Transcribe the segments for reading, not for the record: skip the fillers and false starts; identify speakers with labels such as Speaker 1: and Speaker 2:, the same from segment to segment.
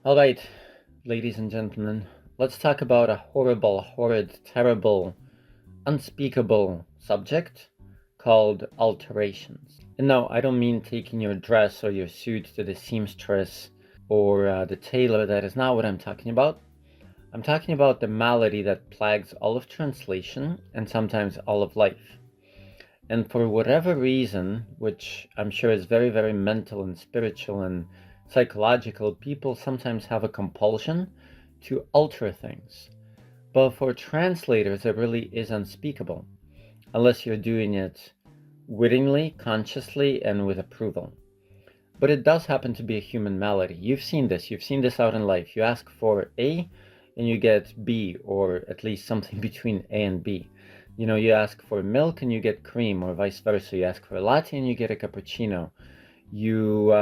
Speaker 1: All right, ladies and gentlemen, let's talk about a horrible, horrid, terrible, unspeakable subject called alterations. And no, I don't mean taking your dress or your suit to the seamstress or the tailor. That is not what I'm talking about. I'm talking about the malady that plagues all of translation and sometimes all of life. And for whatever reason, which I'm sure is very, very mental and spiritual and psychological, people sometimes have a compulsion to alter things. But for translators, it really is unspeakable, unless you're doing it wittingly, consciously, and with approval. But it does happen to be a human malady. You've seen this out in life. You ask for A and you get B, or at least something between A and B. You ask for milk and you get cream, or vice versa. You ask for a latte and you get a cappuccino. You,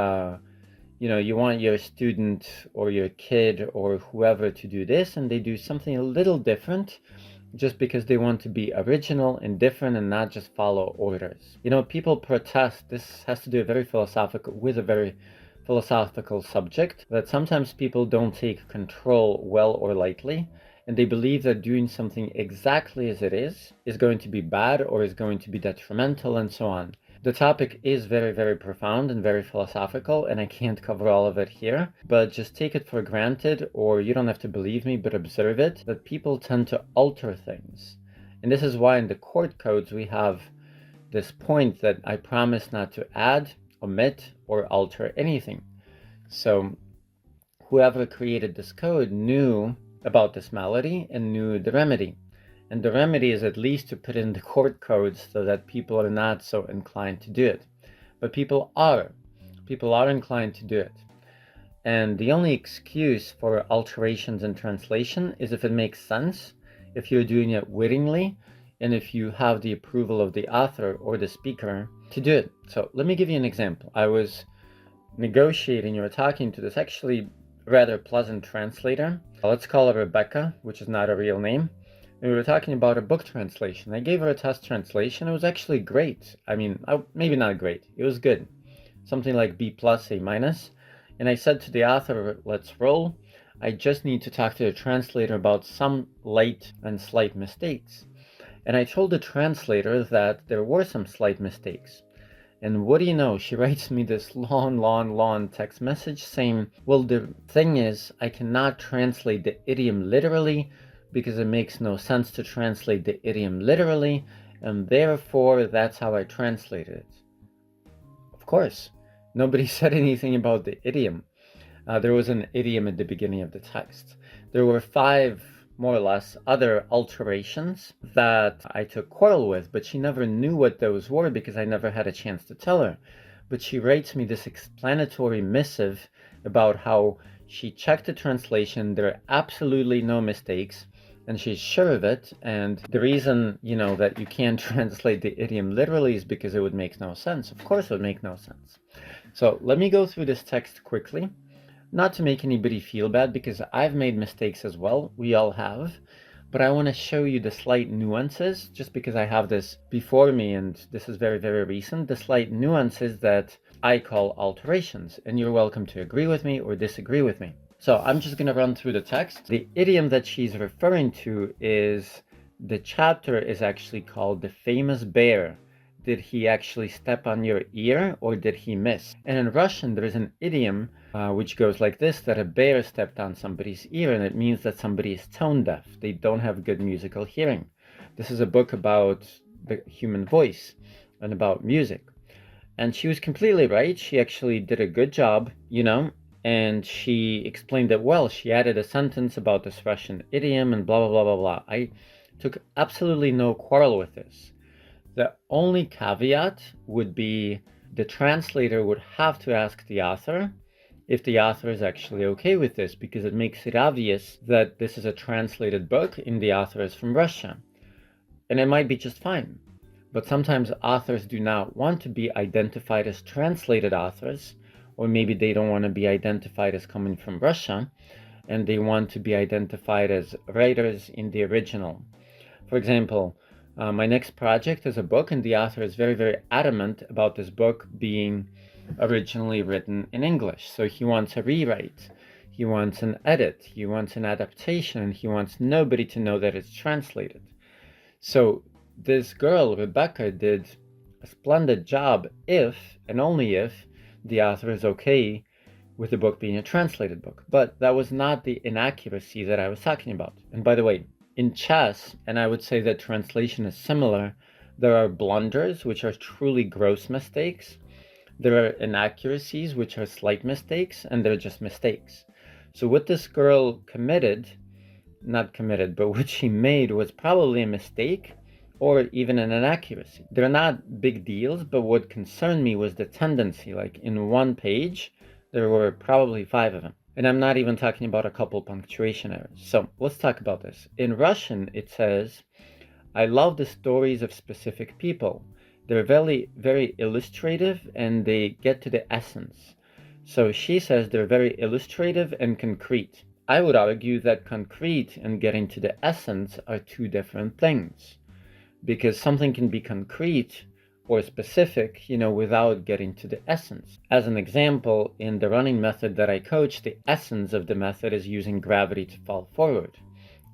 Speaker 1: you want your student or your kid or whoever to do this, and they do something a little different just because they want to be original and different and not just follow orders. People protest. This has to do with a very philosophical subject, that sometimes people don't take control well or lightly, and they believe that doing something exactly as it is going to be bad or is going to be detrimental and so on. The topic is very, very profound and very philosophical, and I can't cover all of it here, but just take it for granted, or you don't have to believe me, but observe it, that people tend to alter things. And this is why in the court codes we have this point that I promise not to add, omit, or alter anything. So whoever created this code knew about this malady and knew the remedy. And the remedy is at least to put in the court codes so that people are not so inclined to do it. But people are. People are inclined to do it. And the only excuse for alterations in translation is if it makes sense, if you're doing it wittingly, and if you have the approval of the author or the speaker to do it. So let me give you an example. I was negotiating or talking to this actually rather pleasant translator. Let's call her Rebecca, which is not a real name. And we were talking about a book translation. I gave her a test translation. It was actually great. I mean, maybe not great. It was good. Something like B plus, A minus. And I said to the author, let's roll. I just need to talk to the translator about some light and slight mistakes. And I told the translator that there were some slight mistakes. And what do you know? She writes me this long text message saying, well, the thing is, I cannot translate the idiom literally because it makes no sense to translate the idiom literally, and therefore that's how I translated it. Of course, nobody said anything about the idiom. There was an idiom at the beginning of the text. There were 5, more or less, other alterations that I took quarrel with, but she never knew what those were because I never had a chance to tell her. But she writes me this explanatory missive about how she checked the translation, there are absolutely no mistakes, and she's sure of it. And the reason, that you can't translate the idiom literally is because it would make no sense. Of course it would make no sense. So let me go through this text quickly, not to make anybody feel bad, because I've made mistakes as well. We all have. But I want to show you the slight nuances, just because I have this before me, and this is very, very recent, the slight nuances that I call alterations. And you're welcome to agree with me or disagree with me. So I'm just going to run through the text. The idiom that she's referring to is, the chapter is actually called The Famous Bear. Did he actually step on your ear, or did he miss? And in Russian, there is an idiom which goes like this, that a bear stepped on somebody's ear, and it means that somebody is tone deaf. They don't have good musical hearing. This is a book about the human voice and about music. And she was completely right. She actually did a good job, and she explained it well. She added a sentence about this Russian idiom and blah, blah, blah, blah, blah. I took absolutely no quarrel with this. The only caveat would be the translator would have to ask the author if the author is actually okay with this, because it makes it obvious that this is a translated book and the author is from Russia. And it might be just fine. But sometimes authors do not want to be identified as translated authors, or maybe they don't want to be identified as coming from Russia, and they want to be identified as writers in the original. For example, my next project is a book, and the author is very, very adamant about this book being originally written in English. So he wants a rewrite. he wants an edit, he wants an adaptation, and he wants nobody to know that it's translated. So this girl, Rebecca, did a splendid job if, and only if, the author is okay with the book being a translated book. But that was not the inaccuracy that I was talking about. And by the way, in chess, and I would say that translation is similar, there are blunders, which are truly gross mistakes. There are inaccuracies, which are slight mistakes, and they're just mistakes. So what this girl committed, not committed, but what she made was probably a mistake or even an inaccuracy. They're not big deals, but what concerned me was the tendency. Like in one page, there were probably 5 of them. And I'm not even talking about a couple punctuation errors. So let's talk about this. In Russian, it says, I love the stories of specific people. They're very, very illustrative and they get to the essence. So she says they're very illustrative and concrete. I would argue that concrete and getting to the essence are 2 different things, because something can be concrete or specific, without getting to the essence. As an example, in the running method that I coach, the essence of the method is using gravity to fall forward.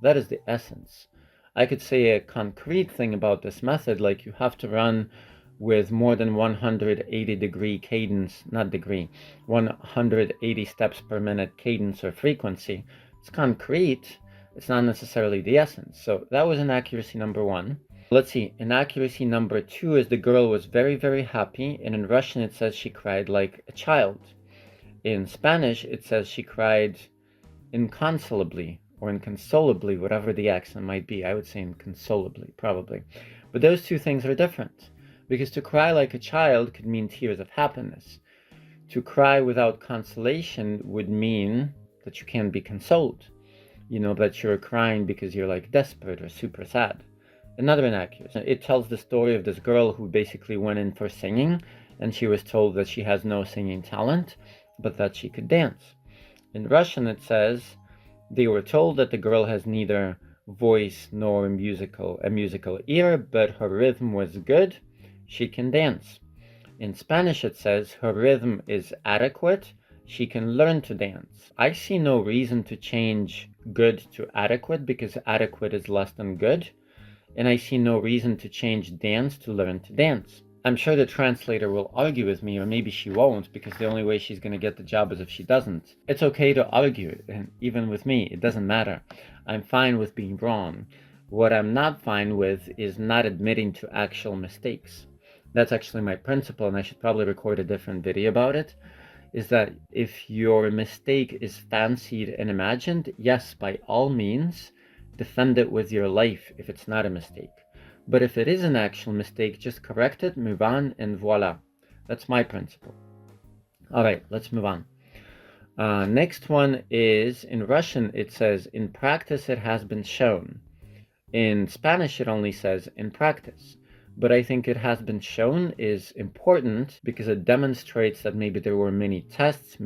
Speaker 1: That is the essence. I could say a concrete thing about this method, like you have to run with more than 180 degree cadence, not degree, 180 steps per minute cadence or frequency. It's concrete, it's not necessarily the essence. So that was inaccuracy number 1. Let's see, inaccuracy number 2 is the girl was very, very happy, and in Russian it says she cried like a child. In Spanish it says she cried inconsolably or inconsolably, whatever the accent might be. I would say inconsolably, probably. But those 2 things are different, because to cry like a child could mean tears of happiness. To cry without consolation would mean that you can't be consoled. That you're crying because you're like desperate or super sad. Another inaccuracy. It tells the story of this girl who basically went in for singing, and she was told that she has no singing talent, but that she could dance. In Russian it says, they were told that the girl has neither voice nor a musical ear, but her rhythm was good, she can dance. In Spanish it says, her rhythm is adequate, she can learn to dance. I see no reason to change good to adequate, because adequate is less than good. And I see no reason to change dance to learn to dance. I'm sure the translator will argue with me, or maybe she won't, because the only way she's going to get the job is if she doesn't. It's okay to argue, and even with me, it doesn't matter. I'm fine with being wrong. What I'm not fine with is not admitting to actual mistakes. That's actually my principle, and I should probably record a different video about it, is that if your mistake is fancied and imagined, yes, by all means, defend it with your life if it's not a mistake. But if it is an actual mistake, just correct it, move on, and voila. That's my principle. All right, let's move on. Next one is, in Russian, it says, in practice it has been shown. In Spanish, it only says, in practice. But I think it has been shown is important because it demonstrates that maybe there were many tests,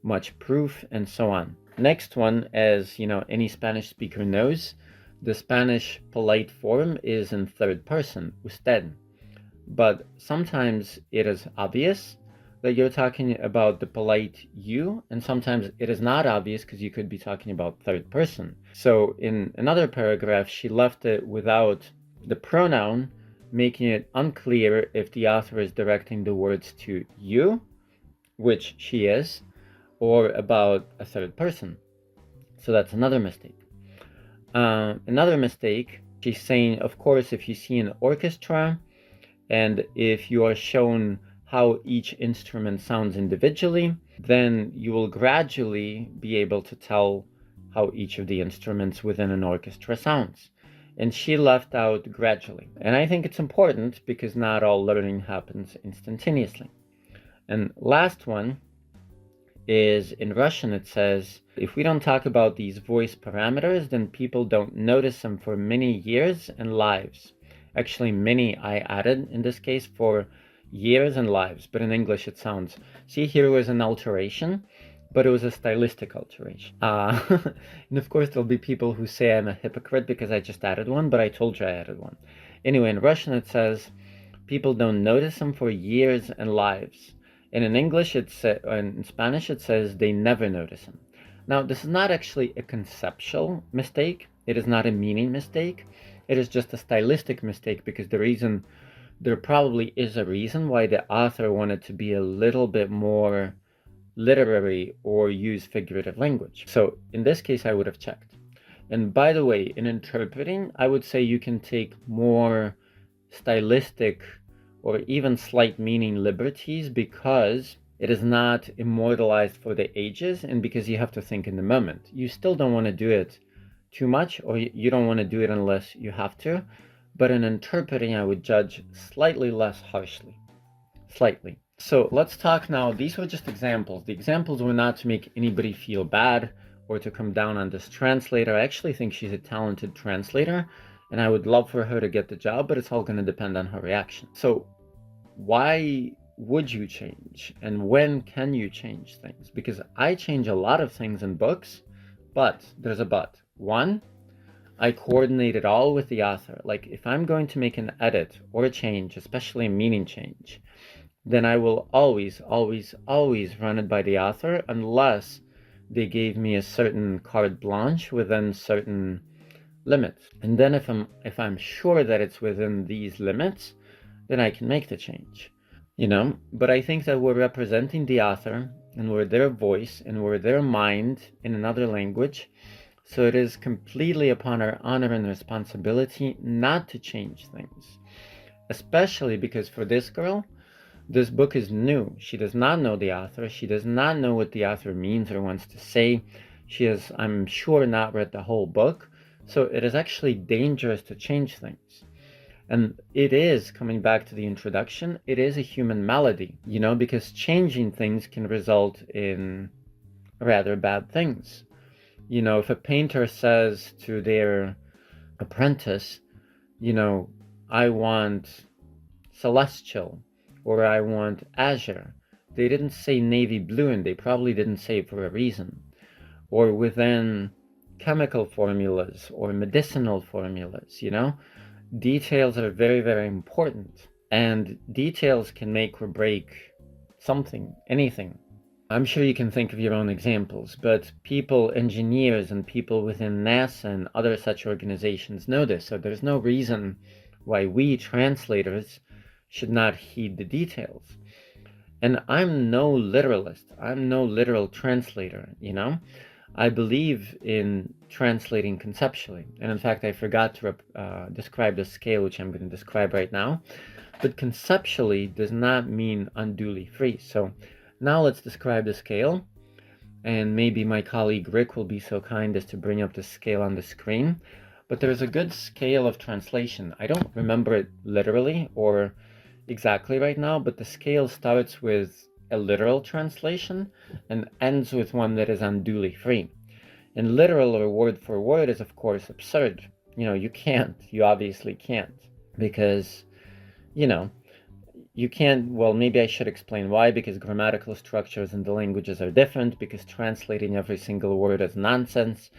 Speaker 1: much proof, and so on. Next one, as any Spanish speaker knows, the Spanish polite form is in 3rd person, usted. But sometimes it is obvious that you're talking about the polite you, and sometimes it is not obvious because you could be talking about 3rd person. So in another paragraph, she left it without the pronoun, making it unclear if the author is directing the words to you, which she is, or about a 3rd person. So that's another mistake. Another mistake, she's saying, of course, if you see an orchestra and if you are shown how each instrument sounds individually, then you will gradually be able to tell how each of the instruments within an orchestra sounds. And she left out gradually. And I think it's important because not all learning happens instantaneously. And last one is, in Russian it says, if we don't talk about these voice parameters, then people don't notice them for many years and lives. Actually, many I added in this case for years and lives, but in English it sounds, see, here was an alteration, but it was a stylistic alteration. And of course there'll be people who say I'm a hypocrite because I just added one, but I told you I added one. Anyway, in Russian it says, people don't notice them for years and lives. And in English, in Spanish, it says they never notice them. Now, this is not actually a conceptual mistake. It is not a meaning mistake. It is just a stylistic mistake, because there probably is a reason why the author wanted to be a little bit more literary or use figurative language. So in this case, I would have checked. And by the way, in interpreting, I would say you can take more stylistic or even slight meaning liberties, because it is not immortalized for the ages, and because you have to think in the moment. You still don't want to do it too much, or you don't want to do it unless you have to. But in interpreting, I would judge slightly less harshly. Slightly. So let's talk now. These were just examples. The examples were not to make anybody feel bad or to come down on this translator. I actually think she's a talented translator, and I would love for her to get the job, but it's all going to depend on her reaction. So why would you change, and when can you change things? Because I change a lot of things in books, but there's a but. One, I coordinate it all with the author. Like if I'm going to make an edit or a change, especially a meaning change, then I will always run it by the author, unless they gave me a certain carte blanche within certain limits. And then if I'm sure that it's within these limits, then I can make the change. But I think that we're representing the author, and we're their voice, and we're their mind in another language. So it is completely upon our honor and responsibility not to change things. Especially because for this girl, this book is new. She does not know the author. She does not know what the author means or wants to say. She has, I'm sure, not read the whole book. So it is actually dangerous to change things. And it is, coming back to the introduction, it is a human malady, because changing things can result in rather bad things. If a painter says to their apprentice, I want celestial, or I want azure, they didn't say navy blue, and they probably didn't say it for a reason. Or within chemical formulas or medicinal formulas, details are very, very important, and details can make or break something, anything. I'm sure you can think of your own examples, but people, engineers, and people within NASA and other such organizations know this, so there's no reason why we translators should not heed the details. And I'm no literalist. I'm no literal translator, I believe in translating conceptually. And in fact, I forgot to describe the scale, which I'm going to describe right now. But conceptually does not mean unduly free. So now let's describe the scale. And maybe my colleague Rick will be so kind as to bring up the scale on the screen. But there's a good scale of translation. I don't remember it literally or exactly right now, but the scale starts with a literal translation and ends with one that is unduly free. And literal or word for word is of course absurd. You obviously can't, because you can't. Well, maybe I should explain why. Because grammatical structures in the languages are different, because translating every single word is nonsense,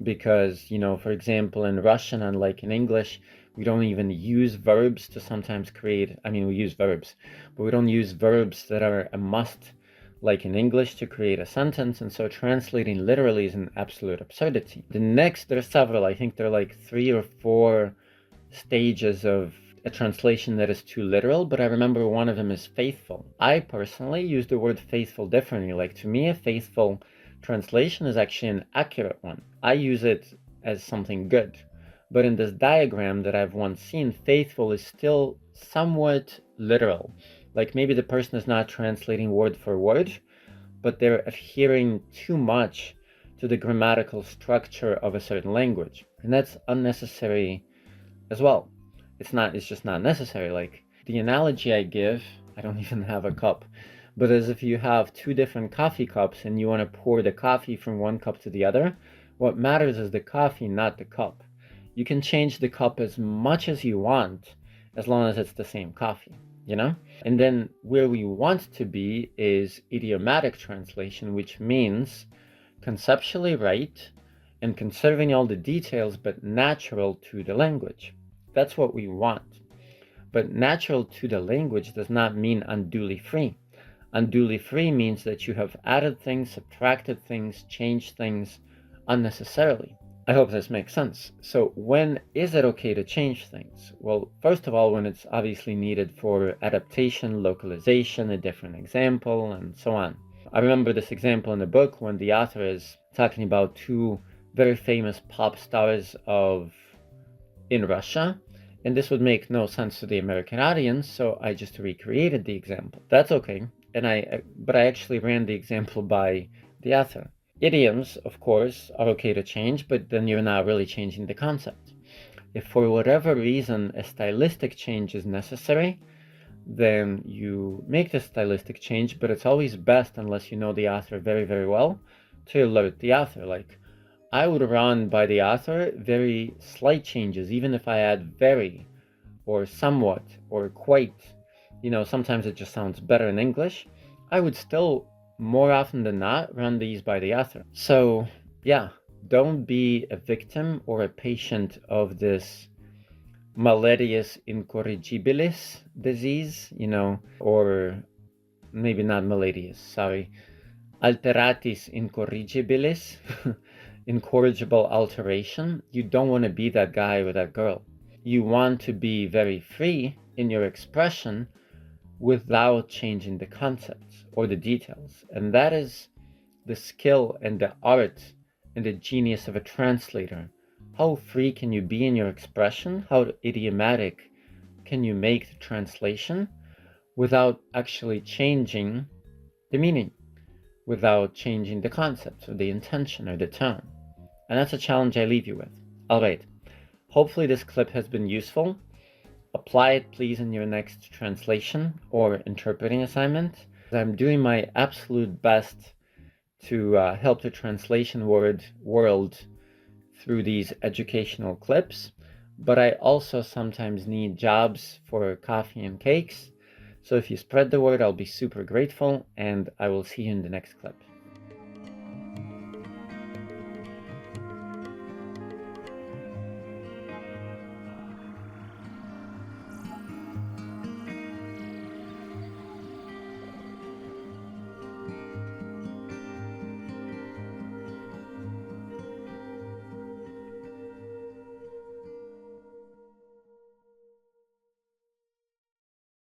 Speaker 1: because for example, in Russian, unlike in English, we don't even use verbs to sometimes create, we use verbs, but we don't use verbs that are a must like in English to create a sentence, and so translating literally is an absolute absurdity. There's several, I think there are like 3 or 4 stages of a translation that is too literal, but I remember one of them is faithful. I personally use the word faithful differently. Like, to me, a faithful translation is actually an accurate one. I use it as something good. But in this diagram that I've once seen, faithful is still somewhat literal. Like maybe the person is not translating word for word, but they're adhering too much to the grammatical structure of a certain language. And that's unnecessary as well. It's just not necessary. Like the analogy I give, I don't even have a cup, but as if you have 2 different coffee cups and you want to pour the coffee from one cup to the other, what matters is the coffee, not the cup. You can change the cup as much as you want, as long as it's the same coffee, And then where we want to be is idiomatic translation, which means conceptually right and conserving all the details, but natural to the language. That's what we want. But natural to the language does not mean unduly free. Unduly free means that you have added things, subtracted things, changed things unnecessarily. I hope this makes sense. So when is it okay to change things? Well, first of all, when it's obviously needed for adaptation, localization, a different example, and so on. I remember this example in the book when the author is talking about two very famous pop stars in Russia, and this would make no sense to the American audience, so I just recreated the example. That's okay, but I actually ran the example by the author. Idioms, of course, are okay to change, but then you're not really changing the concept. If for whatever reason a stylistic change is necessary, then you make the stylistic change, but it's always best, unless you know the author very, very well, to alert the author. Like, I would run by the author very slight changes, even if I add very, or somewhat, or quite. Sometimes it just sounds better in English. I would still, more often than not, run these by the author. So, yeah, don't be a victim or a patient of this malarious incorrigibilis disease, or maybe not malarious, sorry, alteratis incorrigibilis, incorrigible alteration. You don't want to be that guy or that girl. You want to be very free in your expression without changing the concepts or the details. And that is the skill and the art and the genius of a translator. How free can you be in your expression? How idiomatic can you make the translation without actually changing the meaning, without changing the concept or the intention or the tone? And that's a challenge I leave you with. All right. Hopefully this clip has been useful. Apply it, please, in your next translation or interpreting assignment. I'm doing my absolute best to help the translation world through these educational clips, but I also sometimes need jobs for coffee and cakes. So if you spread the word, I'll be super grateful, and I will see you in the next clip.